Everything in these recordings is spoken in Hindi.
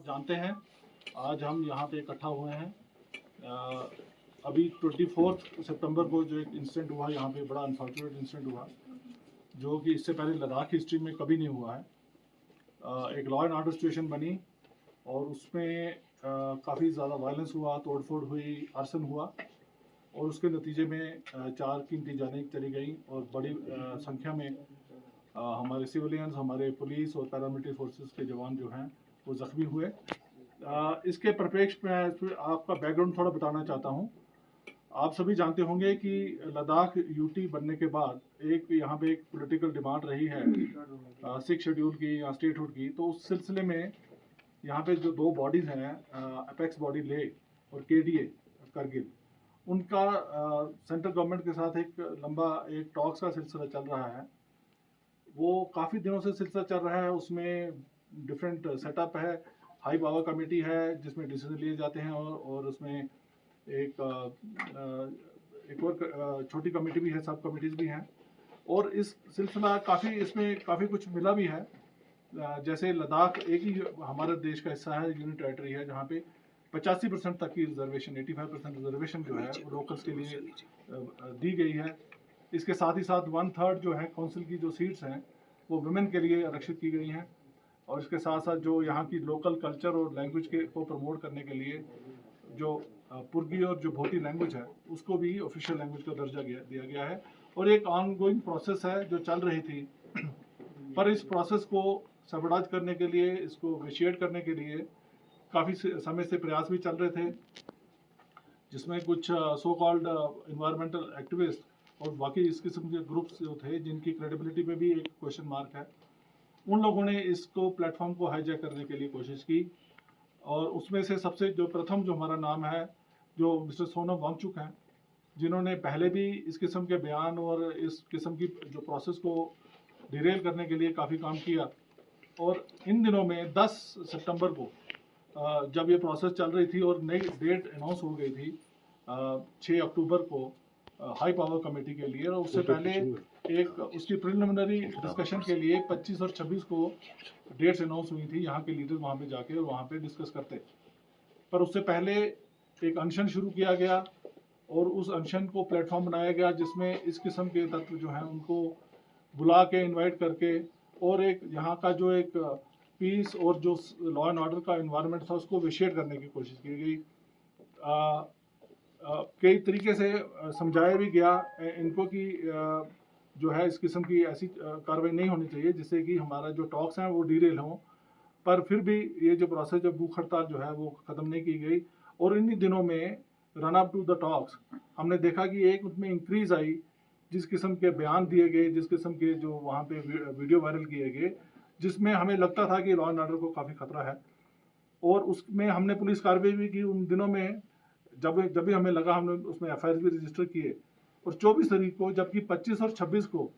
जानते हैं, आज हम यहाँ पे इकट्ठा हुए हैं। अभी 24 सितंबर को जो एक इंसिडेंट हुआ यहाँ पे, बड़ा अनफॉर्चुनेट इंसिडेंट हुआ, जो कि इससे पहले लद्दाख हिस्ट्री में कभी नहीं हुआ है। एक लॉ एंड ऑर्डर सिचुएशन बनी और उसमें काफ़ी ज़्यादा वायलेंस हुआ, तोड़फोड़ हुई, आर्सन हुआ और उसके नतीजे में 4 कीमती जानें चली गई और बड़ी संख्या में हमारे सिविलियंस, हमारे पुलिस और पैरामिलिट्री फोर्सेस के जवान जो हैं वो ज़ख्मी हुए। इसके परिप्रेक्ष्य में आपका बैकग्राउंड थोड़ा बताना चाहता हूँ। आप सभी जानते होंगे कि लद्दाख यूटी बनने के बाद एक यहाँ पे एक पॉलिटिकल डिमांड रही है 6 शेड्यूल की या स्टेटहुड की। तो उस सिलसिले में यहाँ पे जो 2 बॉडीज़ हैं, अपेक्स बॉडी ले और केडीए करगिल, उनका सेंट्रल गवर्नमेंट के साथ एक लंबा एक टॉक्स का सिलसिला चल रहा है। वो काफ़ी दिनों से सिलसिला चल रहा है। उसमें डिफरेंट सेटअप है, हाई पावर कमेटी है जिसमें डिसीजन लिए जाते हैं और उसमें एक और छोटी कमेटी भी है, सब कमेटीज़ भी हैं। और इस सिलसिला काफ़ी इसमें काफ़ी कुछ मिला भी है। जैसे लद्दाख एक ही हमारे देश का हिस्सा है, यूनियन टेरिटरी है, जहाँ पे 85% तक की रिजर्वेशन, 85% रिजर्वेशन जो है वो लोकल्स के लिए दी गई है। इसके साथ ही साथ 1/3 जो है काउंसिल की जो सीट्स हैं वो वुमेन के लिए आरक्षित की गई हैं। और इसके साथ साथ जो यहाँ की लोकल कल्चर और लैंग्वेज के को प्रमोट करने के लिए जो पुर्गी और जो भोटी लैंग्वेज है उसको भी ऑफिशियल लैंग्वेज का दर्जा दिया गया है। और एक ऑनगोइंग प्रोसेस है जो चल रही थी पर इस प्रोसेस को सबडाज करने के लिए, इसको विशिएट करने के लिए काफ़ी समय से प्रयास भी चल रहे थे, जिसमें कुछ सो कॉल्ड इन्वायरमेंटल एक्टिविस्ट और बाकी इस किस्म के ग्रुप्स जो थे जिनकी क्रेडिबिलिटी पे भी एक क्वेश्चन मार्क है, उन लोगों ने इसको प्लेटफॉर्म को हाईजैक करने के लिए कोशिश की। और उसमें से सबसे जो प्रथम जो हमारा नाम है, जो मिस्टर सोनम वांगचुक हैं, जिन्होंने पहले भी इस किस्म के बयान और इस किस्म की जो प्रोसेस को डिरेल करने के लिए काफ़ी काम किया। और इन दिनों में 10 सितंबर को जब ये प्रोसेस चल रही थी और नई डेट अनाउंस हो गई थी 6 अक्टूबर को हाई पावर कमेटी के लिए, और उससे पहले एक उसकी प्रिलिमिनरी डिस्कशन के लिए 25 और 26 को डेट्स अनाउंस हुई थी। यहाँ के लीडर्स वहाँ पे जाके और वहाँ पे डिस्कस करते। पर उससे पहले एक अनशन शुरू किया गया और उस अनशन को प्लेटफॉर्म बनाया गया जिसमें इस किस्म के तत्व जो हैं उनको बुला के इन्वाइट करके और एक यहाँ का जो एक पीस और जो लॉ एंड ऑर्डर का इन्वायरमेंट था उसको विशेड करने की कोशिश की गई। कई तरीके से समझाया भी गया इनको कि जो है इस किस्म की ऐसी कार्रवाई नहीं होनी चाहिए जिससे कि हमारा जो टॉक्स हैं वो डीरेल हों। पर फिर भी ये जो प्रोसेस, जो भूख हड़ताल जो है वो ख़त्म नहीं की गई। और इन्हीं दिनों में run up to the talks हमने देखा कि एक उसमें इंक्रीज़ आई, जिस किस्म के बयान दिए गए, जिस किस्म के जो वहाँ पे वीडियो वायरल किए गए, जिसमें हमें लगता था कि लॉ एंड ऑर्डर को काफ़ी खतरा है। और उसमें हमने पुलिस कार्रवाई भी की उन दिनों में। जब भी हमें लगा, हमने उसमें एफ भी रजिस्टर किए। और 24 तारीख को, जबकि 25 और 26 को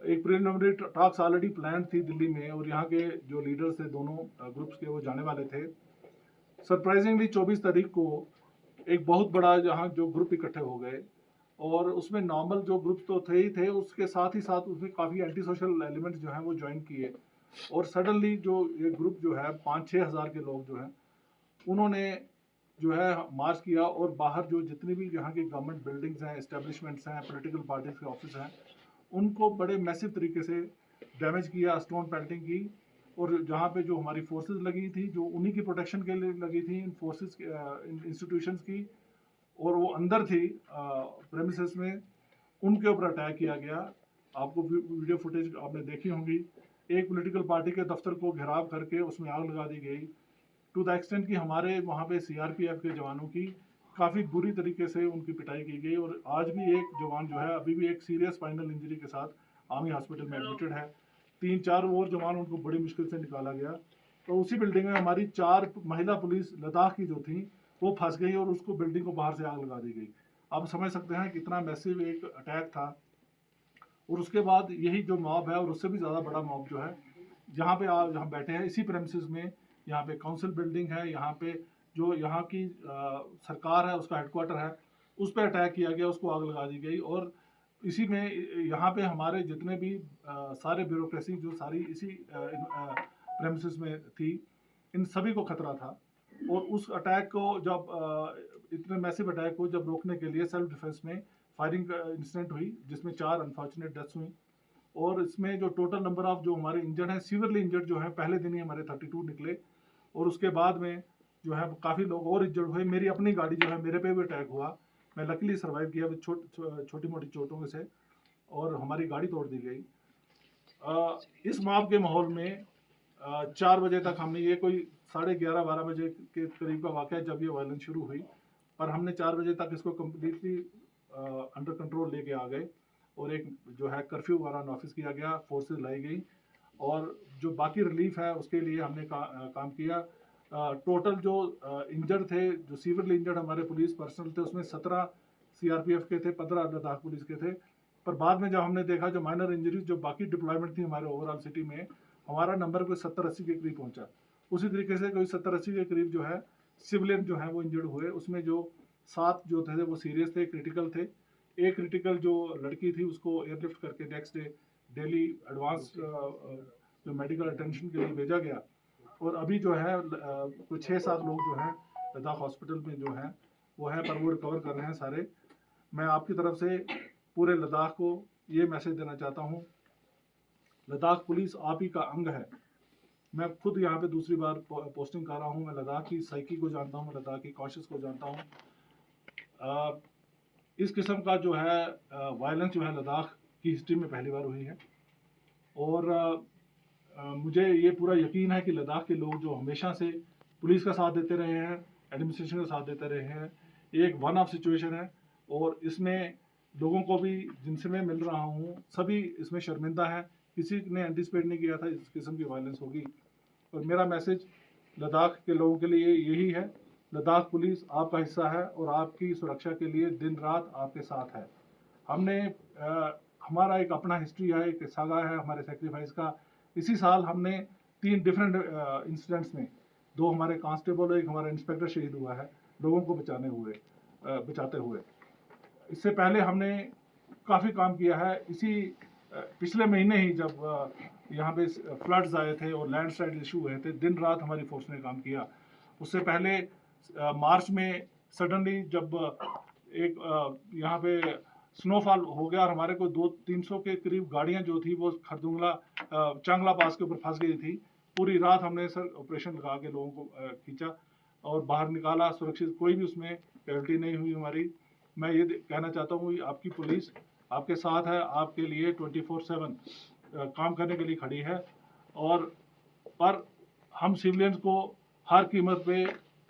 एक प्रिलिमिनरी टॉक्स ऑलरेडी प्लान थी दिल्ली में और यहाँ के जो लीडर्स थे दोनों ग्रुप्स के वो जाने वाले थे, सरप्राइजिंगली 24 तारीख को एक बहुत बड़ा यहाँ जो ग्रुप इकट्ठे हो गए। और उसमें नॉर्मल जो ग्रुप तो थे ही थे, उसके साथ ही साथ उसमें काफ़ी एंटी सोशल एलिमेंट्स जो हैं वो ज्वाइन किए। और सडनली जो ये ग्रुप जो है 5-6 हज़ार के लोग जो हैं उन्होंने जो है मार्च किया और बाहर जो जितनी भी यहाँ की गवर्नमेंट बिल्डिंग्स हैं, एस्टेब्लिशमेंट्स हैं, पॉलिटिकल पार्टीज के ऑफिस हैं, उनको बड़े मैसिव तरीके से डैमेज किया, स्टोन पेल्टिंग की। और जहाँ पे जो हमारी फोर्सेस लगी थी, जो उन्हीं की प्रोटेक्शन के लिए लगी थी, इन फोर्सेस इंस्टीट्यूशंस की, और वो अंदर थी प्रेमिसेस में, उनके ऊपर अटैक किया गया। आपको वीडियो फुटेज आपने देखी होंगी। एक पॉलिटिकल पार्टी के दफ्तर को घेराव करके उसमें आग लगा दी गई, टू द एक्सटेंट कि हमारे वहाँ पे सीआरपीएफ के जवानों की काफ़ी बुरी तरीके से उनकी पिटाई की गई। और आज भी एक जवान जो है अभी भी एक सीरियस स्पाइनल इंजरी के साथ आर्मी हॉस्पिटल में एडमिटेड है। 3-4 और जवान उनको बड़ी मुश्किल से निकाला गया। तो उसी बिल्डिंग में हमारी 4 महिला पुलिस लद्दाख की जो थी वो फंस गई और उसको बिल्डिंग को बाहर से आग लगा दी गई। आप समझ सकते हैं कितना मैसिव एक अटैक था। और उसके बाद यही जो मॉब है और उससे भी ज़्यादा बड़ा मॉब जो है, जहाँ पे आप जहाँ बैठे हैं इसी प्रेमिसेस में, यहाँ पे काउंसिल बिल्डिंग है, यहाँ पे जो यहाँ की सरकार है उसका हेडक्वार्टर है, उस पर अटैक किया गया, उसको आग लगा दी गई। और इसी में यहाँ पे हमारे जितने भी सारे ब्यूरोक्रेसी जो सारी इसी प्रेमिसेस में थी, इन सभी को खतरा था। और उस अटैक को जब इतने मैसिव अटैक को जब रोकने के लिए सेल्फ डिफेंस में फायरिंग इंसिडेंट हुई, जिसमें 4 अनफॉर्चुनेट डेथ्स हुई। और इसमें जो टोटल नंबर ऑफ जो हमारे इंजर्ड हैं, सीवियरली इंजर्ड जो है पहले दिन ही हमारे 32 निकले। और उसके बाद में जो है काफ़ी लोग और इंजर्ड हुए। मेरी अपनी गाड़ी जो है, मेरे पे भी अटैक हुआ, मैं लकीली सर्वाइव किया विद छोटी मोटी चोटों से, और हमारी गाड़ी तोड़ दी गई। इस मॉब के माहौल में 4 बजे तक हमने, ये कोई 11:30-12 बजे के करीब का वाक़या जब ये वायलेंस शुरू हुई, पर हमने 4 बजे तक इसको कम्प्लीटली अंडर कंट्रोल लेके आ गए। और एक जो है कर्फ्यू वगैरह नॉफिस किया गया, फोर्सेस लाई गई, और जो बाकी रिलीफ है उसके लिए हमने काम किया। टोटल जो इंजर्ड थे, जो सीवियरली इंजर्ड हमारे पुलिस पर्सनल थे, उसमें 17 सीआरपीएफ के थे, 15 लद्दाख पुलिस के थे। पर बाद में जब हमने देखा जो माइनर इंजरीज जो बाकी डिप्लॉयमेंट थी हमारे ओवरऑल सिटी में, हमारा नंबर कोई 70-80 के करीब पहुंचा। उसी तरीके से कोई 70-80 के करीब जो है सिविलियन जो है वो इंजर्ड हुए। उसमें जो 7 जो थे वो सीरियस थे, क्रिटिकल थे। एक क्रिटिकल जो लड़की थी उसको एयरलिफ्ट करके नेक्स्ट डे दिल्ली एडवांस जो मेडिकल अटेंशन के लिए भेजा गया। और अभी जो है कोई 6-7 लोग जो हैं लद्दाख हॉस्पिटल में जो हैं वो हैं, पर वो रिकवर कर रहे हैं सारे। मैं आपकी तरफ से पूरे लद्दाख को ये मैसेज देना चाहता हूँ, लद्दाख पुलिस आप ही का अंग है। मैं खुद यहाँ पे दूसरी बार पोस्टिंग कर रहा हूँ। मैं लद्दाख की साइकी को जानता हूँ, मैं लद्दाख की कॉन्शियस को जानता हूँ। इस किस्म का जो है वायलेंस जो है लद्दाख की हिस्ट्री में पहली बार हुई है। और मुझे ये पूरा यकीन है कि लद्दाख के लोग जो हमेशा से पुलिस का साथ देते रहे हैं, एडमिनिस्ट्रेशन का साथ देते रहे हैं, एक वन ऑफ सिचुएशन है। और इसमें लोगों को भी जिनसे मैं मिल रहा हूँ सभी इसमें शर्मिंदा है। किसी ने एंटिसिपेट नहीं किया था इस किस्म की वायलेंस होगी। और मेरा मैसेज लद्दाख के लोगों के लिए यही है, लद्दाख पुलिस आपका हिस्सा है और आपकी सुरक्षा के लिए दिन रात आपके साथ है। हमने हमारा एक अपना हिस्ट्री है, एक सागा है हमारे सेक्रीफाइस का। इसी साल हमने 3 डिफरेंट इंसिडेंट्स में 2 हमारे कांस्टेबल और एक हमारा इंस्पेक्टर शहीद हुआ है लोगों को बचाते हुए। इससे पहले हमने काफ़ी काम किया है। इसी पिछले महीने ही जब यहाँ पे फ्लड्स आए थे और लैंडस्लाइड इशू हुए थे, दिन रात हमारी फोर्स ने काम किया। उससे पहले मार्च में सडनली जब एक यहाँ पे स्नोफॉल हो गया और हमारे को 200-300 के करीब गाड़ियाँ जो थी वो खरदुंगला चांगला पास के ऊपर फंस गई थी। पूरी रात हमने सर ऑपरेशन लगा के लोगों को खींचा और बाहर निकाला सुरक्षित। कोई भी उसमें कैजुअल्टी नहीं हुई हमारी। मैं ये कहना चाहता हूँ कि आपकी पुलिस आपके साथ है, आपके लिए 24/7 काम करने के लिए खड़ी है। और पर हम सिविलियंस को हर कीमत पे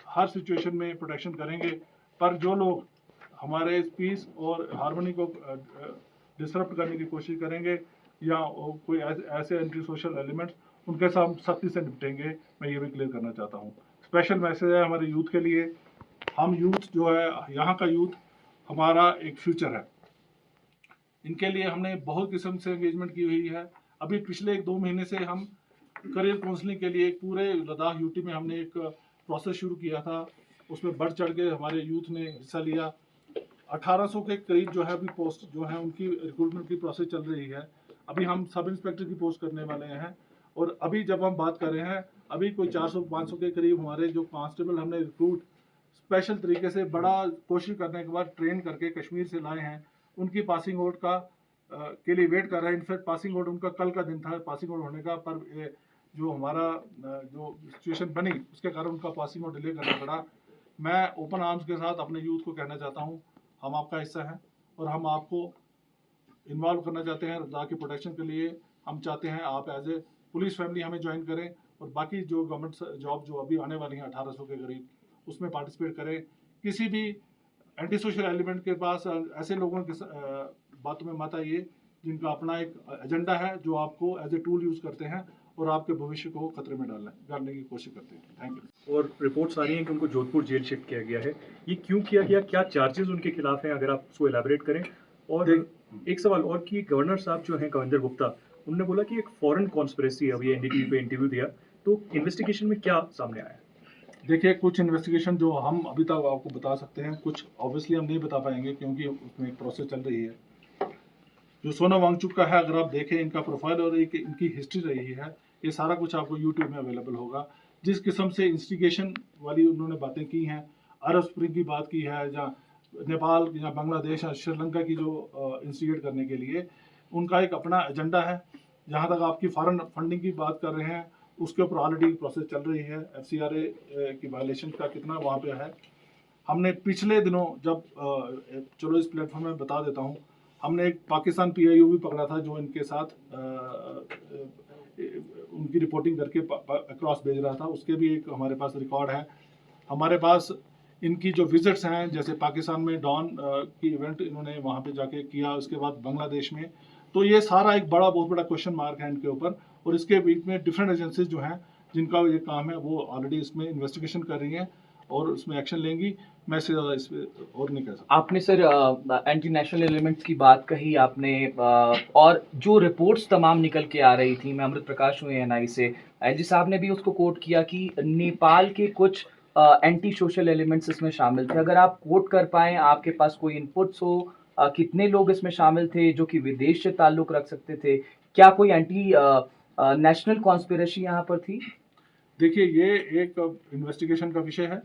हर सिचुएशन में प्रोटेक्शन करेंगे। पर जो लोग हमारे पीस और हार्मनी को डिसरप्ट करने की कोशिश करेंगे या कोई ऐसे एंटी सोशल एलिमेंट्स, उनके साथ सख्ती से निपटेंगे। मैं ये भी क्लियर करना चाहता हूँ। स्पेशल मैसेज है हमारे यूथ के लिए। हम यूथ जो है, यहाँ का यूथ हमारा एक फ्यूचर है। इनके लिए हमने बहुत किस्म से एंगेजमेंट की हुई है। अभी पिछले 1-2 महीने से हम करियर काउंसलिंग के लिए पूरे लद्दाख यूटी में हमने एक प्रोसेस शुरू किया था। उसमें बढ़ चढ़ के हमारे यूथ ने हिस्सा लिया। 1800 के करीब जो है अभी पोस्ट जो है उनकी रिक्रूटमेंट की प्रोसेस चल रही है। अभी हम सब इंस्पेक्टर की पोस्ट करने वाले हैं। और अभी जब हम बात कर रहे हैं, अभी कोई 400-500 के करीब हमारे जो कांस्टेबल हमने रिक्रूट स्पेशल तरीके से बड़ा कोशिश करने के बाद ट्रेन करके कश्मीर से लाए हैं। उनकी पासिंग आउट के लिए वेट कर रहे हैं। इनफैक्ट पासिंग आउट उनका कल का दिन था पासिंग आउट होने का, पर जो हमारा जो सिचुएशन बनी उसके कारण उनका पासिंग आउट डिले करना पड़ा। मैं ओपन आर्म्स के साथ अपने यूथ को कहना चाहता हूँ, हम आपका हिस्सा हैं और हम आपको इन्वॉल्व करना चाहते हैं लद्दाख की प्रोटेक्शन के लिए। हम चाहते हैं आप एज ए पुलिस फैमिली हमें ज्वाइन करें और बाकी जो गवर्नमेंट जॉब जो अभी आने वाली हैं 1800 के करीब, उसमें पार्टिसिपेट करें। किसी भी एंटी सोशल एलिमेंट के पास ऐसे लोगों के बातों में मत आइए जिनका अपना एक एजेंडा है, जो आपको एज ए टूल यूज़ करते हैं और आपके भविष्य को खतरे में डालने की कोशिश करते हैं। Thank you. और रिपोर्ट्स आ रही हैं कि उनको जोधपुर जेल शिफ्ट किया गया है। ये क्यों किया गया, क्या चार्जेस उनके खिलाफ हैं, अगर आप उसको एलैबोरेट करें। और एक सवाल और कि गवर्नर साहब जो हैं कविंदर गुप्ता, उन्होंने बोला कि एक फॉरेन कॉन्स्पिरेसी है। अभी एनडीटीवी पे इंटरव्यू दिया, तो इन्वेस्टिगेशन में क्या सामने आया? देखिए, कुछ इन्वेस्टिगेशन जो हम अभी तक आपको बता सकते हैं, कुछ ऑब्वियसली हम नहीं बता पाएंगे क्योंकि उसमें एक प्रोसेस चल रही है। जो सोनम वांगचुक का है, अगर आप देखें इनका प्रोफाइल और एक इनकी हिस्ट्री रही है, ये सारा कुछ आपको यूट्यूब में अवेलेबल होगा। जिस किस्म से इंस्टिगेशन वाली उन्होंने बातें की हैं, अरब स्प्रिंग की बात की है, या नेपाल या बांग्लादेश या श्रीलंका की जो इंस्टिगेट करने के लिए उनका एक अपना एजेंडा है। जहाँ तक आपकी फॉरेन फंडिंग की बात कर रहे हैं, उसके ऊपर ऑलरेडी प्रोसेस चल रही है। FCRA की वायलेशन का कितना वहाँ पे है। हमने पिछले दिनों जब चलो इस प्लेटफॉर्म में बता देता हूँ, हमने एक पाकिस्तान PIO भी पकड़ा था जो इनके साथ उनकी रिपोर्टिंग करके अक्रॉस भेज रहा था। उसके भी एक हमारे पास रिकॉर्ड है। हमारे पास इनकी जो विजिट्स हैं, जैसे पाकिस्तान में डॉन की इवेंट इन्होंने वहाँ पे जाके किया, उसके बाद बांग्लादेश में, तो ये सारा एक बहुत बड़ा क्वेश्चन मार्क है इनके ऊपर। और इसके बीच में डिफरेंट एजेंसीज जो हैं जिनका ये काम है वो ऑलरेडी इसमें इन्वेस्टिगेशन कर रही हैं और उसमें एक्शन लेंगी। मैं इससे ज़्यादा इस पर और नहीं कह सकता। आपने सर एंटी नेशनल एलिमेंट्स की बात कही आपने, और जो रिपोर्ट्स तमाम निकल के आ रही थी, मैं अमृत प्रकाश हूँ ANI से, LG साहब ने भी उसको कोट किया कि नेपाल के कुछ एंटी सोशल एलिमेंट्स इसमें शामिल थे। अगर आप कोट कर पाएँ, आपके पास कोई इनपुट्स हो, कितने लोग इसमें शामिल थे जो कि विदेश से ताल्लुक़ रख सकते थे? क्या कोई एंटी नेशनल कॉन्स्पिरेसी यहाँ पर थी? देखिए, ये एक इन्वेस्टिगेशन का विषय है,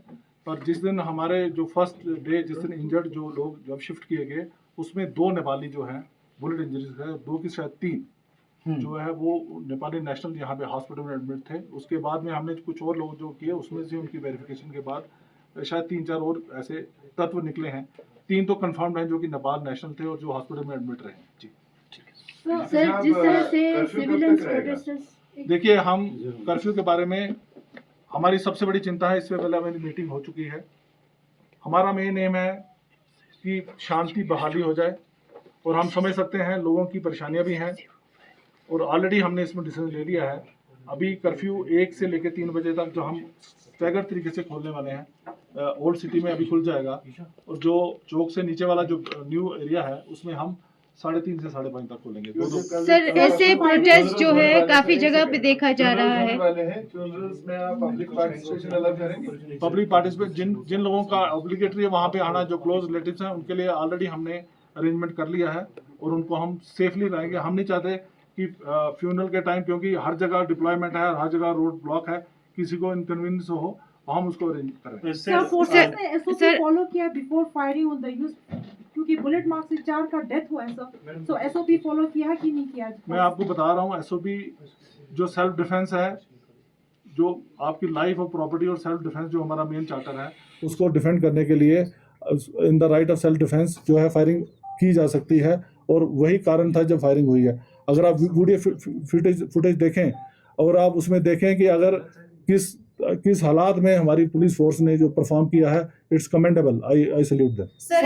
पर जिस दिन हमारे जो फर्स्ट डे जिस दिन इंजर्ड जो लोग जब शिफ्ट किए गए, उसमें 2 नेपाली जो हैं बुलेट इंजरीज है, 2 की शायद 3 जो है वो नेपाली नेशनल यहाँ पे हॉस्पिटल में एडमिट थे। उसके बाद में हमने कुछ और लोग जो किए, उसमें से उनकी वेरिफिकेशन के बाद शायद 3-4 और ऐसे तत्व निकले हैं। 3 तो कंफर्म्ड हैं जो कि नेपाल नेशनल थे और जो हॉस्पिटल में एडमिट रहे हैं। जी, सर, जिस तरह से सिविलियंस प्रोटेस्टर्स, देखिए, हम कर्फ्यू के बारे में हमारी सबसे बड़ी चिंता है। इससे पहले हमारी मीटिंग हो चुकी है। हमारा मेन एम है कि शांति बहाली हो जाए, और हम समझ सकते हैं लोगों की परेशानियां भी हैं, और ऑलरेडी हमने इसमें डिसीजन ले लिया है। अभी कर्फ्यू 1 से लेकर 3 बजे तक जो हम स्टैगर तरीके से खोलने वाले हैं, ओल्ड सिटी में अभी खुल जाएगा, और जो चौक से नीचे वाला जो न्यू एरिया है उसमें हम 3:30 से 5:30 तक खोलेंगे। सर, ऐसे प्रोटेस्ट जो है काफी जगह पे देखा जा रहा है। पब्लिक पार्टिसिपेट जिन लोगों का ऑब्लिगेटरी है वहाँ पे आना, जो क्लोज रिलेटिव्स हैं, उनके लिए ऑलरेडी हमने अरेंजमेंट कर लिया है और उनको हम सेफली रहेंगे। हम नहीं चाहते कि फ्यूनरल के टाइम, क्योंकि हर जगह डिप्लॉयमेंट है, हर जगह रोड ब्लॉक है, किसी को इनकन्वीनियंस हो, हम उसको अरेंज करें। सर, फोर्सेस ने SOP फॉलो किया before firing on the use, क्योंकि बुलेट मार्क से 4 का डेथ हुआ है सर, तो SOP फॉलो किया है कि नहीं किया? मैं आपको बता रहा हूँ, SOP जो सेल्फ डिफेंस है, जो आपकी लाइफ और प्रॉपर्टी और सेल्फ डिफेंस जो हमारा मेन चार्टर है, उसको डिफेंड करने के लिए in the right of self defence जो है फायरिंग की जा सकती है, और वही कारण था जब फायरिंग हुई है। अगर आप वीडियो फुटेज देखें और आप उसमें देखें कि अगर किस हालात में हमारी पुलिस फोर्स ने जो परफॉर्म किया है, it's commendable. I salute them. Sir,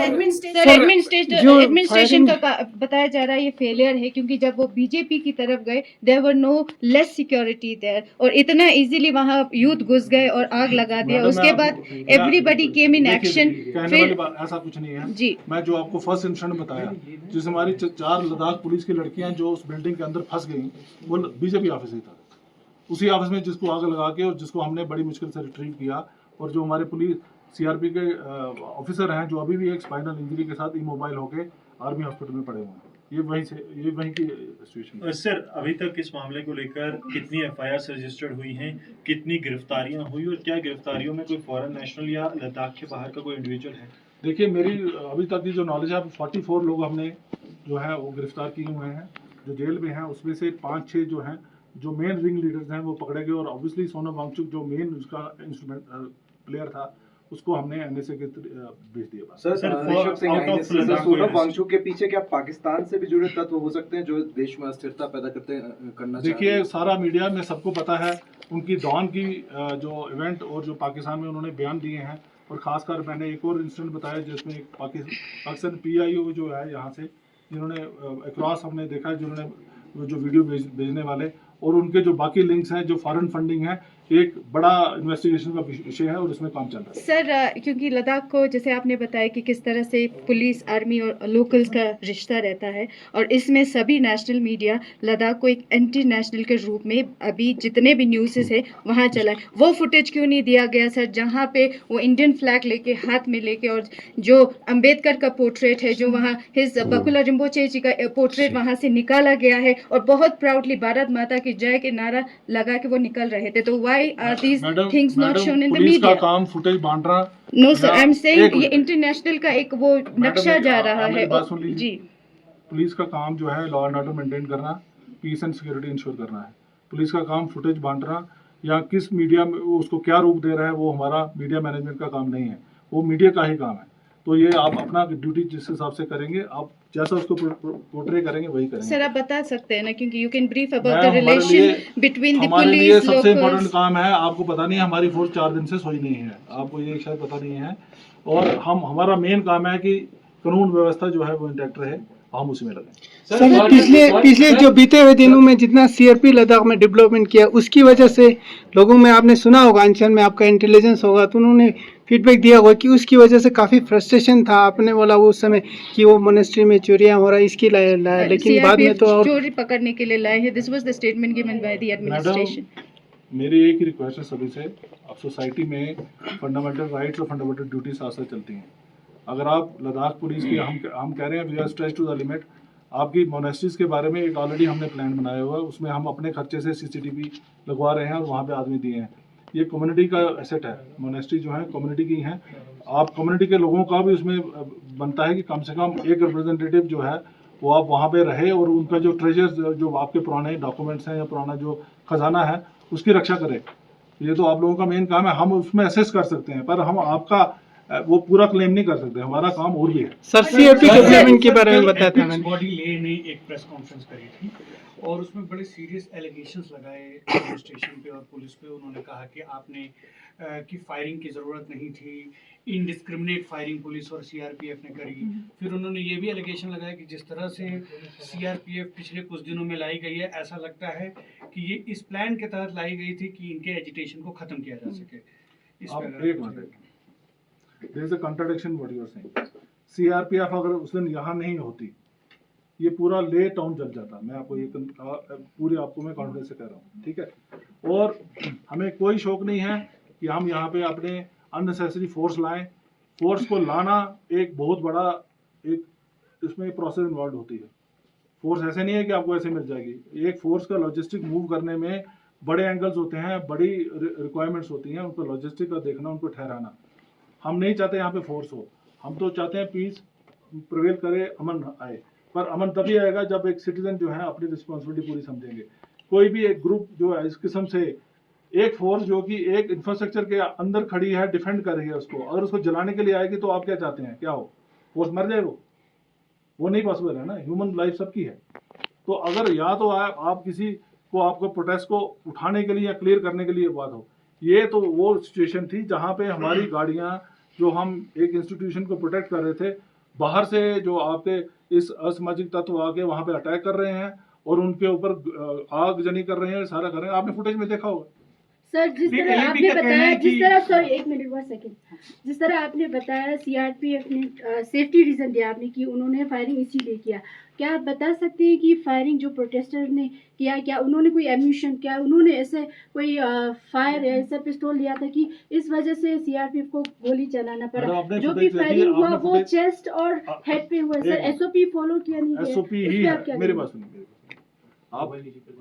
administration का बताया जा रहा है ये फेलियर है, क्योंकि जब वो बीजेपी की तरफ गए, there were no less security there, और इतना इजीली वहां यूथ घुस गए और आग लगा दिया। उसके बाद एवरीबडी केम इन एक्शन। फिर ऐसा कुछ नहीं है जी, मैं जो आपको फर्स्ट इंसिडेंट बताया, जिस हमारी 4 लद्दाख पुलिस की लड़कियां जो उस बिल्डिंग के अंदर फंस गई, वो बीजेपी ऑफिस ही था, उसी ऑफिस में जिसको आग लगा के और जिसको हमने बड़ी मुश्किल से रिट्रीव किया। और जो हमारे पुलिस CRP के ऑफिसर हैं जो अभी भी एक स्पाइनल इंजरी के साथ इमोबाइल होके आर्मी हॉस्पिटल में पड़े हुए हैं, ये वहीं की सिचुएशन है। सर, अभी तक इस मामले को लेकर कितनी FIRs रजिस्टर्ड हुई हैं, कितनी गिरफ्तारियां हुई, और क्या गिरफ्तारियों में कोई फॉरेन नेशनल या लद्दाख के बाहर का कोई इंडिविजुअल है? देखिए, मेरी अभी तक की जो नॉलेज है, 44 लोग हमने जो है वो गिरफ्तार किए हुए हैं जो जेल में हैं। उसमें से 5-6 जो हैं जो मेन रिंग लीडर्स हैं वो पकड़े गए, और ऑब्वियसली सोनम वांगचुक जो मेन उसका इंस्ट्रूमेंट प्लेयर था उसको हमने NSA के भेज दिया। सोनम वांगचुक के पीछे क्या पाकिस्तान से भी जुड़े तत्व हो सकते हैं जो देश में अस्थिरता पैदा करना? देखिए, सारा मीडिया में सबको पता है उनकी डॉन की जो इवेंट और जो पाकिस्तान में उन्होंने बयान दिए हैं, और खासकर मैंने एक और इंसिडेंट बताया जिसमें एक पाकिस्तान PIO जो है यहाँ से, जिन्होंने अक्रॉस हमने देखा है, जिन्होंने जो वीडियो भेजने वाले, और उनके जो बाकी लिंक्स हैं, जो फॉरेन फंडिंग है, एक बड़ा इन्वेस्टिगेशन का विषय है और इसमें काम चल रहा है। सर, क्योंकि लद्दाख को जैसे आपने बताया कि किस तरह से पुलिस, आर्मी और लोकल्स का रिश्ता रहता है, और इसमें सभी नेशनल मीडिया लद्दाख को एक एंटी नेशनल के रूप में अभी जितने भी न्यूज़ है वहाँ चला है। वो फुटेज क्यों नहीं दिया गया सर, जहाँ पे वो इंडियन फ्लैग लेके हाथ में लेके, और जो अंबेडकर का पोर्ट्रेट है, जो वहाँ हिज बकुला रिम्पोचे जी का पोर्ट्रेट वहाँ से निकाला गया है, और बहुत प्राउडली भारत माता की जय के नारा लगा के वो निकल रहे थे, तो why why are these madam things not madam shown in the police का media? काम फुटेज बांटना। No sir, या- I'm saying एक ये मिनट। इंटरनेशनल का एक वो नक्शा मेरी- जा आप रहा मेरी है बात सुन लीजिए। जी। पुलिस का काम जो है लॉ एंड ऑर्डर मेंटेन करना, पीस एंड सिक्योरिटी इंश्योर करना है। पुलिस का काम फुटेज बांटना या किस मीडिया में वो उसको क्या रूप दे रहा है वो हमारा मीडिया मैनेजमेंट का काम नहीं है, वो मीडिया का ही काम है। तो ये आप अपना ड्यूटी जिस हिसाब से करेंगे, आप जैसा उसको पोर्ट्रे करेंगे वही करेंगे। सर आप बता सकते हैं ना, क्योंकि you can brief about ma'am, the हमारे रिलेशन लिए- बिटवीन द हमारे लिए पुलिस सबसे इम्पोर्टेंट लोकल्स। काम है, आपको पता नहीं है हमारी फोर्स 4 दिन से सोई नहीं है, आपको ये शायद पता नहीं है। और हमारा मेन काम है कि कानून व्यवस्था जो है वो इंटैक्ट रहे, हम उसमें लगे। सर पिछले जो बीते हुए दिनों में जितना सीआरपी लद्दाख में डेवलपमेंट किया उसकी वजह से लोगों में, आपने सुना होगा अंचल में, आपका इंटेलिजेंस होगा तो उन्होंने फीडबैक दिया होगा कि उसकी वजह से काफ़ी फ्रस्ट्रेशन था। आपने बोला उस समय कि वो मोनेस्ट्री में चोरियां हो रहा है इसकी लेकिन बाद में तो और चोरी पकड़ने के लिए लाए हैं। This was the statement given by the administration. मेरी एक ही रिक्वेस्ट है सभी से, अब सोसाइटी में फंडामेंटल राइट्स और फंडामेंटल ड्यूटी साथ साथ चलती हैं। अगर आप लद्दाख पुलिस की हम कह रहे हैं we are stretch to the limit, आपकी मोनेस्ट्रीज के बारे में एक ऑलरेडी हमने प्लान बनाया हुआ है, उसमें हम अपने खर्चे से CCTV लगवा रहे हैं और वहाँ पे आदमी दिए हैं। ये कम्युनिटी का एसेट है, मोनेस्ट्री जो है कम्युनिटी की हैं। आप कम्युनिटी के लोगों का भी उसमें बनता है कि कम से कम एक रिप्रेजेंटेटिव जो है वो आप वहाँ पे रहे और उनका जो ट्रेजर्स जो आपके पुराने डॉक्यूमेंट्स हैं या पुराना जो खजाना है उसकी रक्षा करे। ये तो आप लोगों का मेन काम है, हम उसमें असेस कर सकते हैं पर हम आपका वो पूरा क्लेम नहीं कर सकते, हमारा काम और भी है। सर सीआरपी डेवलपमेंट के बारे में बताया था मैंने। बॉडी ले ने एक प्रेस कॉन्फ्रेंस करी थी और उसमें बड़े सीरियस एलिगेशंस लगाए एडमिनिस्ट्रेशन पे और पुलिस पे। उन्होंने कहा कि आपने कि फायरिंग की ज़रूरत नहीं थी, इनडिस्क्रिमिनेट फायरिंग पुलिस और सीआरपीएफ ने करी। फिर उन्होंने ये भी एलिगेशन लगाया कि जिस तरह से सीआरपीएफ पिछले कुछ दिनों में लाई गई है, ऐसा लगता है कि ये इस प्लान के तहत लाई गई थी कि इनके एजिटेशन को ख़त्म किया जा सके। इस आप पे एक minute, there is a contradiction what you are saying. CRPF अगर उस दिन यहाँ नहीं होती, ये पूरा ले टाउन जल जाता। मैं आपको ये पूरी आपको मैं कॉन्फिडेंस से कह रहा हूँ, ठीक है। और हमें कोई शौक नहीं है कि हम यहाँ पे अपने अननेसेसरी फोर्स लाएं। फोर्स को लाना एक बहुत बड़ा एक इसमें प्रोसेस इन्वॉल्व होती है। फोर्स ऐसे नहीं है कि आपको ऐसे मिल जाएगी। एक फोर्स का लॉजिस्टिक मूव करने में बड़े एंगल्स होते हैं, बड़ी रिक्वायरमेंट्स होती हैं, उनको लॉजिस्टिक का देखना, उनको ठहराना। हम नहीं चाहते यहाँ पे फोर्स हो, हम तो चाहते हैं पीस प्रिवेल करे, अमन आए। पर अमन तभी आएगा जब एक सिटीजन जो है अपनी रिस्पॉन्सिबिलिटी पूरी समझेंगे। कोई भी एक ग्रुप जो है इस किस्म से एक फोर्स जो कि एक इंफ्रास्ट्रक्चर के अंदर खड़ी है, डिफेंड कर रही है उसको, अगर उसको जलाने के लिए आएगी तो आप क्या चाहते हैं, क्या हो, फोर्स मर जाए? वो नहीं पॉसिबल है ना, ह्यूमन लाइफ सबकी है। तो अगर या तो आप किसी को आपको प्रोटेस्ट को उठाने के लिए या क्लियर करने के लिए बात हो, ये तो वो सिचुएशन थी जहाँ पे हमारी गाड़ियाँ जो हम एक इंस्टीट्यूशन को प्रोटेक्ट कर रहे थे, बाहर से जो आपके इस असामाजिक तत्व आके वहाँ पे अटैक कर रहे हैं और उनके ऊपर आगजनी कर रहे हैं, सारा कर रहे हैं। आपने फुटेज में देखा होगा। सर जिस नहीं, तरह LLP आपने का कहना बताया, है जिस कि- तरह सॉरी एक मिनट 1 सेकंड, जिस तरह आपने बताया सीआरपीएफ ने सेफ्टी रीजन दिया आपने कि उन्होंने फायरिंग इसीलिए किया, क्या आप बता सकते हैं कि फायरिंग जो प्रोटेस्टर ने किया, क्या उन्होंने कोई एम्यूशन, क्या उन्होंने ऐसे कोई फायर ऐसा पिस्तौल लिया था कि इस वजह से सीआरपीएफ को गोली चलाना मैडम, पड़ा? आपने जो भी footage देखी, फायरिंग हुआ आपने वो footage- चेस्ट और हेड पे हुआ। सर एक मिनट। एसओपी फॉलो किया नहीं गया, एसओपी इस ही पे है, आप क्या मेरी कहेंगे? बात सुनिए।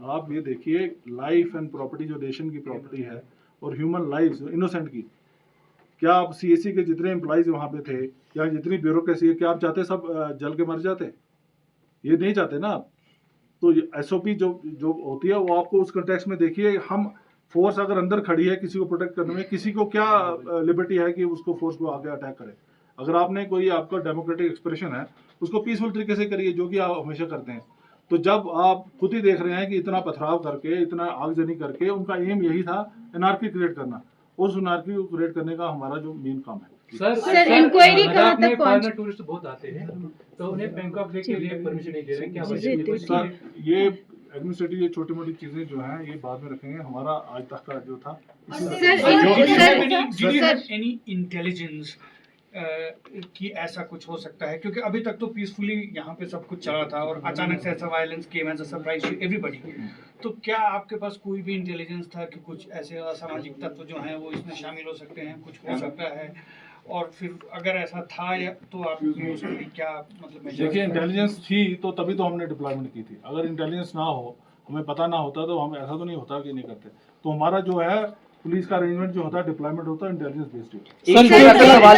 आप ये देखिए, लाइफ एंड प्रॉपर्टी जो नेशन की प्रॉपर्टी है और ह्यूमन लाइफ इनोसेंट की, क्या आप सीएसी के जितने एम्प्लॉइज वहाँ पे थे या जितनी ब्यूरोक्रेसी है, क्या आप चाहते सब जल के मर जाते? ये नहीं चाहते ना आप। तो एसओपी जो होती है वो आपको उस कंटेक्स्ट में देखिए। हम फोर्स अगर अंदर खड़ी है किसी को प्रोटेक्ट करने में, किसी को क्या लिबर्टी है कि उसको फोर्स को आगे अटैक करे? अगर आपने कोई आपका डेमोक्रेटिक एक्सप्रेशन है उसको पीसफुल तरीके से करिए, जो कि आप हमेशा करते हैं। तो जब आप खुद ही देख रहे हैं कि इतना पथराव करके, इतना आगजनी करके, उनका एम यही था एनार्की क्रिएट करना, और उस एनार्की को क्रिएट करने का हमारा जो मेन काम है। सर इंक्वायरी कहाँ तक पहुंची? टूरिस्ट बहुत आते हैं तो उन्हें बैंकॉक के लिए परमिशन नहीं दे रहे, क्या वजह जी, है? कोई सर ये एडमिनिस्ट्रेटिव ये छोटी मोटी चीजें जो हैं ये बाद में रखेंगे। हमारा आज तक का जो था सर, एनी इंटेलिजेंस कि ऐसा कुछ हो सकता है? क्योंकि अभी तक तो पीसफुली यहाँ पे सब कुछ चला था और अचानक से ऐसा violence came as a surprise to everybody. तो क्या आपके पास कोई भी इंटेलिजेंस था कि कुछ ऐसे असामाजिक तत्व जो हैं वो इसमें शामिल हो सकते हैं, कुछ हो सकता है? और फिर अगर ऐसा था या तो आप उसके लिए क्या मतलब देखिए, इंटेलिजेंस थी तो तभी तो हमने डिप्लॉयमेंट की थी। अगर इंटेलिजेंस ना हो, हमें पता ना होता तो हम ऐसा तो नहीं होता कि नहीं करते। तो हमारा जो है पुलिस का अरेंजमेंट जो होता है डिप्लॉयमेंट होता है इंटेलिजेंस बेस्ड। एक सवाल